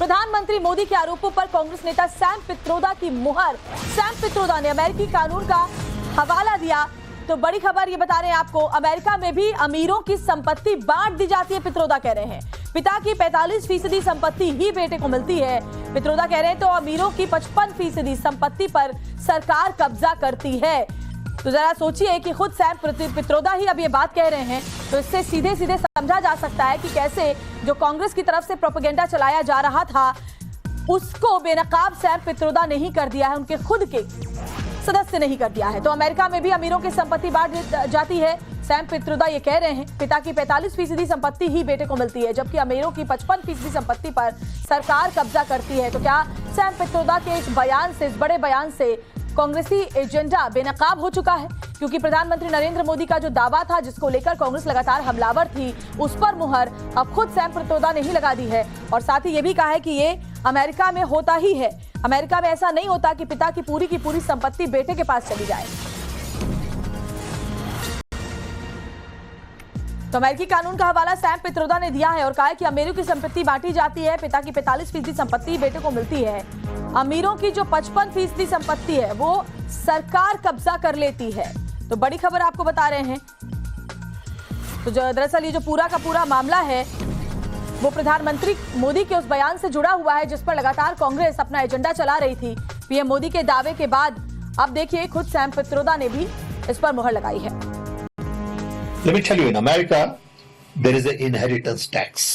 प्रधानमंत्री मोदी के आरोपों पर कांग्रेस नेता सैम पित्रोदा की मुहर। सैम पित्रोदा ने अमेरिकी कानून का हवाला दिया। तो बड़ी खबर ये बता रहे हैं आपको, अमेरिका में भी अमीरों की संपत्ति बांट दी जाती है। पित्रोदा कह रहे हैं पिता की 45% संपत्ति ही बेटे को मिलती है। पित्रोदा कह रहे हैं तो अमीरों की 55% संपत्ति पर सरकार कब्जा करती है। तो जरा सोचिए कि खुद सैम पित्रोदा ही अब ये बात कह रहे हैं, तो इससे सीधे सीधे समझा जा सकता है कि कैसे जो कांग्रेस की तरफ से प्रोपेगेंडा चलाया जा रहा था उसको बेनकाब सैम पित्रोदा नहीं कर दिया है, उनके खुद के सदस्य नहीं कर दिया है। तो अमेरिका में भी अमीरों की संपत्ति बांट जाती है। सैम पित्रोदा ये कह रहे हैं पिता की 45% संपत्ति ही बेटे को मिलती है, जबकि अमीरों की 55% संपत्ति पर सरकार कब्जा करती है। तो क्या सैम पित्रोदा के इस बयान से, इस बड़े बयान से कांग्रेसी एजेंडा बेनकाब हो चुका है? क्योंकि प्रधानमंत्री नरेंद्र मोदी का जो दावा था जिसको लेकर कांग्रेस लगातार हमलावर थी, उस पर मुहर अब खुद सैम पित्रोदा ने ही लगा दी है। और साथ ही ये भी कहा है कि ये अमेरिका में होता ही है, अमेरिका में ऐसा नहीं होता कि पिता की पूरी संपत्ति बेटे के पास चली जाए। तो अमेरिकी कानून का हवाला सैम पित्रोदा ने दिया है और कहा है कि अमीरों की संपत्ति बांटी जाती है, पिता की 45% संपत्ति बेटे को मिलती है। अमीरों की जो 55% संपत्ति है वो सरकार कब्जा कर लेती है। तो बड़ी खबर आपको बता रहे हैं। तो दरअसल ये जो पूरा का पूरा मामला है वो प्रधानमंत्री मोदी के उस बयान से जुड़ा हुआ है जिस पर लगातार कांग्रेस अपना एजेंडा चला रही थी। पीएम मोदी के दावे के बाद अब देखिए खुद सैम पित्रोदा ने भी इस पर मुहर लगाई है। Let me tell you, in America, there is an inheritance tax.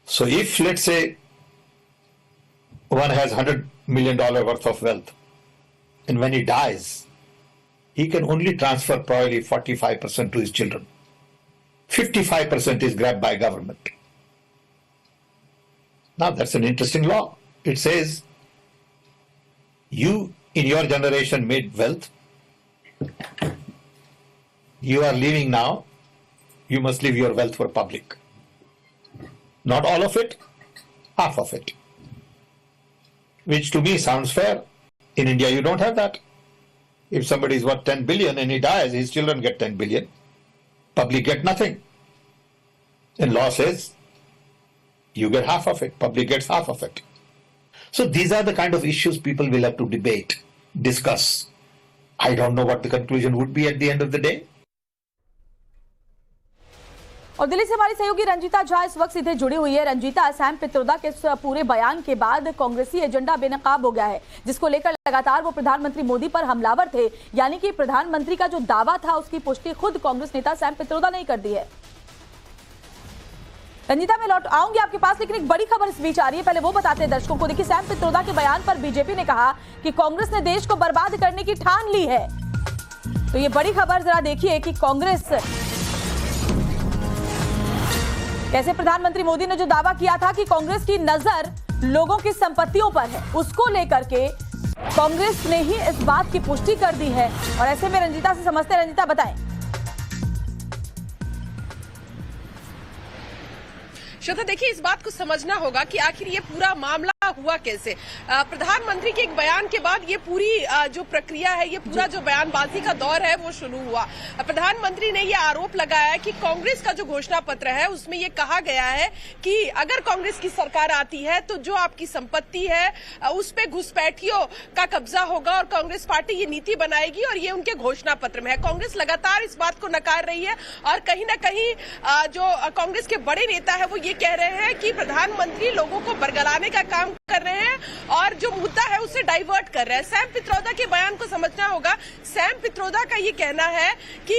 So if, let's say, one has $100 million worth of wealth, and when he dies, he can only transfer probably 45% to his children. 55% is grabbed by government. Now, that's an interesting law. It says, you in your generation made wealth, you are leaving now, you must leave your wealth for public. Not all of it, half of it. Which to me sounds fair. In India you don't have that. If somebody is worth 10 billion and he dies, his children get 10 billion. Public get nothing. And law says, you get half of it, public gets half of it. So these are the kind of issues people will have to debate, discuss. I don't know what the conclusion would be at the end of the day. और दिल्ली से हमारी सहयोगी रंजीता झा इस वक्त सीधे जुड़ी हुई है। रंजीता, सैम पित्रोदा के इस पूरे बयान के बाद कांग्रेसी एजेंडा बेनकाब हो गया है, जिसको लेकर लगातार वो प्रधानमंत्री मोदी पर हमलावर थे। यानी कि प्रधानमंत्री का जो दावा था उसकी पुष्टि खुद कांग्रेस नेता सैम पित्रोदा ने कर दी है। रंजीता, मैं लौट आऊंगी आपके पास, लेकिन एक बड़ी खबर इस बीच आ रही है, पहले वो बताते हैं दर्शकों को। देखिए, सैम पित्रोदा के बयान पर बीजेपी ने कहा कि कांग्रेस ने देश को बर्बाद करने की ठान ली है। तो ये बड़ी खबर जरा देखिए कि कांग्रेस कैसे, प्रधानमंत्री मोदी ने जो दावा किया था कि कांग्रेस की नजर लोगों की संपत्तियों पर है, उसको लेकर के कांग्रेस ने ही इस बात की पुष्टि कर दी है। और ऐसे में रंजीता से समझते हैं, रंजीता बताएं। श्वेता, देखिए, इस बात को समझना होगा कि आखिर ये पूरा मामला हुआ कैसे। प्रधानमंत्री के एक बयान के बाद ये पूरी जो प्रक्रिया है, ये पूरा जो बयानबाजी का दौर है वो शुरू हुआ। प्रधानमंत्री ने ये आरोप लगाया कि कांग्रेस का जो घोषणा पत्र है उसमें ये कहा गया है कि अगर कांग्रेस की सरकार आती है तो जो आपकी संपत्ति है उस पे घुसपैठियों का कब्जा होगा और कांग्रेस पार्टी ये नीति बनाएगी, और ये उनके घोषणा पत्र में है। कांग्रेस लगातार इस बात को नकार रही है और कहीं ना कहीं जो कांग्रेस के बड़े नेता है वो ये कह रहे हैं कि प्रधानमंत्री लोगों को बरगलाने का काम कर रहे हैं और जो मुद्दा है उसे डाइवर्ट कर रहे हैं। सैम पित्रोदा के बयान को समझना होगा। सैम पित्रोदा का ये कहना है कि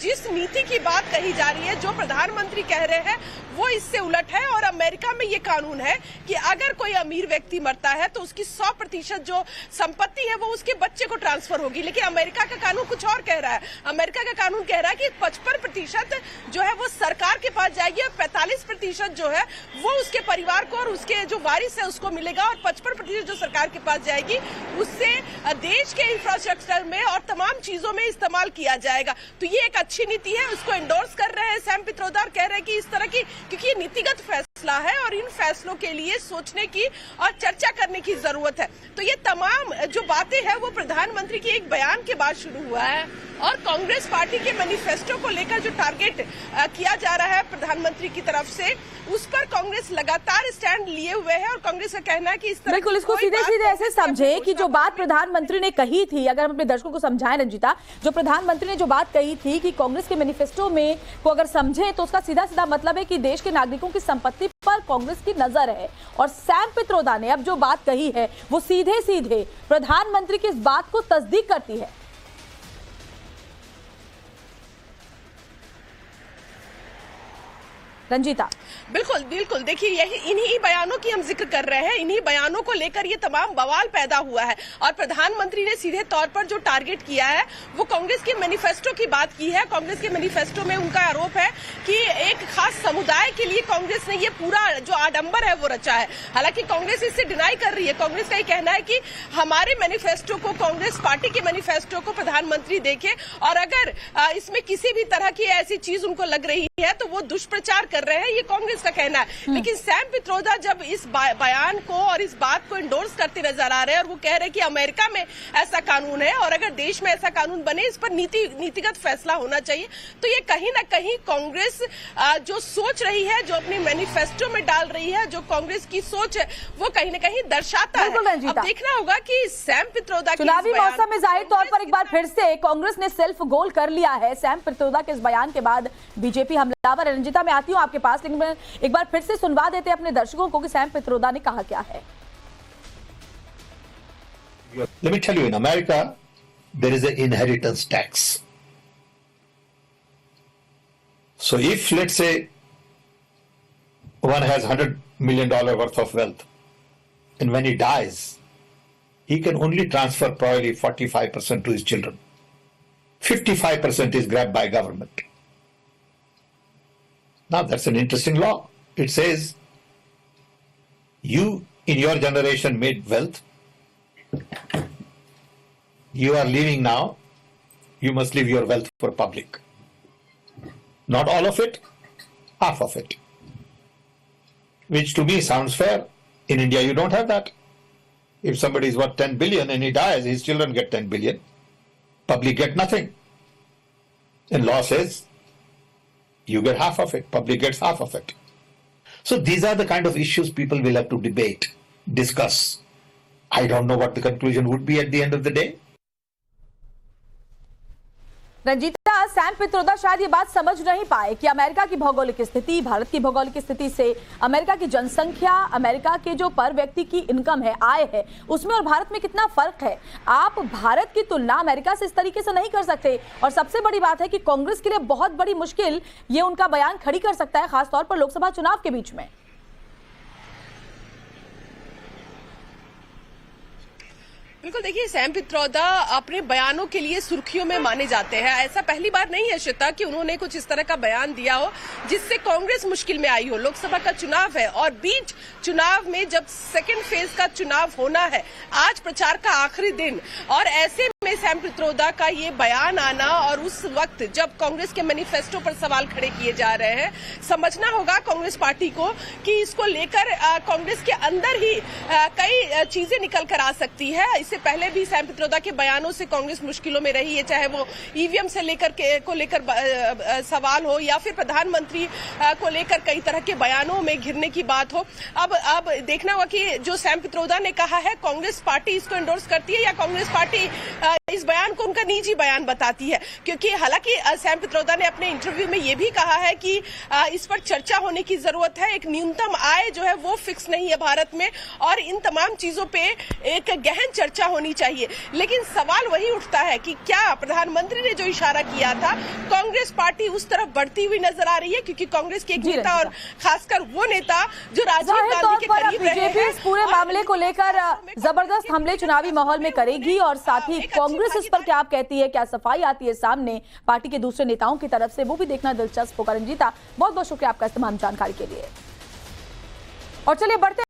जिस नीति की बात कही जा रही है, जो प्रधानमंत्री कह रहे हैं वो इससे उलट है। और अमेरिका में ये कानून है कि अगर कोई अमीर व्यक्ति मरता है तो उसकी 100% जो संपत्ति है वो उसके बच्चे को ट्रांसफर होगी। लेकिन अमेरिका का कानून कुछ और कह रहा है। अमेरिका का कानून कह रहा है कि 55% जो है वो सरकार के पास जाएगी और 45% जो है वो उसके परिवार को और उसके जो वारिस है उसको मिलेगा, और 55% जो सरकार के पास जाएगी उससे देश के इंफ्रास्ट्रक्चर में और तमाम चीजों में इस्तेमाल किया जाएगा। तो ये एक अच्छी नीति है, उसको एंडोर्स कर रहे हैं सैम पित्रोदा और कह रहे हैं कि इस तरह की, क्योंकि ये नीतिगत फैसला है और इन फैसलों के लिए सोचने की और चर्चा करने की जरूरत है। तो ये तमाम जो बातें हैं वो प्रधानमंत्री के एक बयान के बाद शुरू हुआ है। और कांग्रेस पार्टी के मैनिफेस्टो को लेकर जो टारगेट किया जा रहा है प्रधानमंत्री की तरफ से, उस पर कांग्रेस लगातार स्टैंड लिए हुए है और कांग्रेस का कहना है कि इस तरह बिल्कुल इसको सीधे सीधे ऐसे समझे कि जो बात प्रधानमंत्री ने कही थी, अगर हम अपने दर्शकों को समझाएं रंजीता, जो प्रधानमंत्री ने जो बात कही थी कि कांग्रेस के मैनिफेस्टो में को अगर समझे तो उसका सीधा सीधा मतलब है कि देश के नागरिकों की संपत्ति पर कांग्रेस की नजर है। और सैम पित्रोदा ने अब जो बात कही है वो सीधे सीधे प्रधानमंत्री की इस बात को तस्दीक करती है। रंजीता, बिल्कुल बिल्कुल, देखिए यही इन्हीं बयानों की हम जिक्र कर रहे हैं, इन्हीं बयानों को लेकर ये तमाम बवाल पैदा हुआ है और प्रधानमंत्री ने सीधे तौर पर जो टारगेट किया है वो कांग्रेस के मैनिफेस्टो की बात की है। कांग्रेस के मैनिफेस्टो में उनका आरोप है कि एक खास समुदाय के लिए कांग्रेस ने ये पूरा जो आडंबर है वो रचा है। हालांकि कांग्रेस इससे डिनाई कर रही है। कांग्रेस का ये कहना है कि हमारे मैनिफेस्टो को, कांग्रेस पार्टी के मैनिफेस्टो को प्रधानमंत्री देखे और अगर इसमें किसी भी तरह की ऐसी चीज उनको लग रही है तो वो दुष्प्रचार कर रहे हैं, ये कांग्रेस का कहना है। लेकिन सैम पित्रोदा जब इस बयान को और इस बात को इंडोर्स करते नजर आ रहे हैं और वो कह रहे हैं कि अमेरिका में ऐसा कानून है और अगर देश में ऐसा कानून बने इस पर नीतिगत फैसला होना चाहिए, तो ये कहीं ना कहीं कांग्रेस जो सोच रही है, जो अपने मैनिफेस्टो में डाल रही है, जो कांग्रेस की सोच है, वो कहीं ना कहीं दर्शाता है। अब देखना होगा कि सैम पित्रोदा चुनावी मौसम में जाहिर तौर पर एक बार फिर से कांग्रेस ने सेल्फ गोल कर लिया है। सैम पित्रोदा के इस बयान के बाद बीजेपी हमलावर है। रंजीता, मैं आती हूं आपके पास, लेकिन मैं एक बार फिर से सुनवा देते हैं अपने दर्शकों को कि सैम पित्रोदा ने कहा क्या है। Let me tell you, in America, there is an inheritance tax. So if, let's say, one has $100 million worth of wealth, and when he dies, he can only transfer probably 45% to his children. 55% is grabbed by government. Now that's an interesting law. It says you in your generation made wealth. You are leaving now. You must leave your wealth for public. Not all of it, half of it. Which to me sounds fair. In India you don't have that. If somebody is worth 10 billion and he dies, his children get 10 billion. Public get nothing. And law says you get half of it, public gets half of it. So these are the kind of issues people will have to debate, discuss. I don't know what the conclusion would be at the end of the day. Ranjita, Sam Pitroda शायद ये बात समझ नहीं पाए कि America की भौगोलिक स्थिति, भारत की भौगोलिक स्थिति से अमेरिका की जनसंख्या, अमेरिका के जो पर व्यक्ति की इनकम है, आय है, उसमें और भारत में कितना फर्क है। आप भारत की तुलना अमेरिका से इस तरीके से नहीं कर सकते। और सबसे बड़ी बात है कि कांग्रेस के लिए बहुत बड़ी मुश्किल ये उनका बयान खड़ी कर सकता है, खासतौर पर लोकसभा चुनाव के बीच में। बिल्कुल, देखिए सैम पित्रोदा अपने बयानों के लिए सुर्खियों में माने जाते हैं। ऐसा पहली बार नहीं है श्वेता कि उन्होंने कुछ इस तरह का बयान दिया हो जिससे कांग्रेस मुश्किल में आई हो। लोकसभा का चुनाव है और बीच चुनाव में जब सेकेंड फेज का चुनाव होना है, आज प्रचार का आखिरी दिन, और ऐसे में सैम पित्रोदा का ये बयान आना और उस वक्त जब कांग्रेस के मैनिफेस्टो पर सवाल खड़े किए जा रहे हैं, समझना होगा कांग्रेस पार्टी को कि इसको लेकर कांग्रेस के अंदर ही कई चीजें निकल कर आ सकती है। इससे पहले भी सैम पित्रोदा के बयानों से कांग्रेस मुश्किलों में रही है, चाहे वो ईवीएम से लेकर सवाल हो या फिर प्रधानमंत्री को लेकर कई तरह के बयानों में घिरने की बात हो। अब देखना होगा कि जो सैम पित्रोदा ने कहा है, कांग्रेस पार्टी इसको एंडोर्स करती है या कांग्रेस पार्टी इस बयान को उनका निजी बयान बताती है। क्योंकि हालांकि सैम पित्रोदा ने अपने इंटरव्यू में ये भी कहा है कि इस पर चर्चा होने की जरूरत है। एक न्यूनतम आय जो है वो फिक्स नहीं है भारत में और इन तमाम चीजों पे एक गहन चर्चा होनी चाहिए। लेकिन सवाल वही उठता है कि क्या प्रधानमंत्री ने जो इशारा किया था, कांग्रेस पार्टी उस तरफ बढ़ती हुई नजर आ रही है? क्योंकि कांग्रेस के एक नेता और खासकर वो नेता जो राजीव गांधी के करीब रहे हैं, इस पूरे मामले को लेकर जबरदस्त हमले चुनावी माहौल में करेगी और साथ ही कांग्रेस इस पर क्या आप कहती है, क्या सफाई आती है सामने पार्टी के दूसरे नेताओं की तरफ से, वो भी देखना दिलचस्प होगा। रंजीता, बहुत बहुत शुक्रिया आपका इस तमाम जानकारी के लिए। और चलिए बढ़ते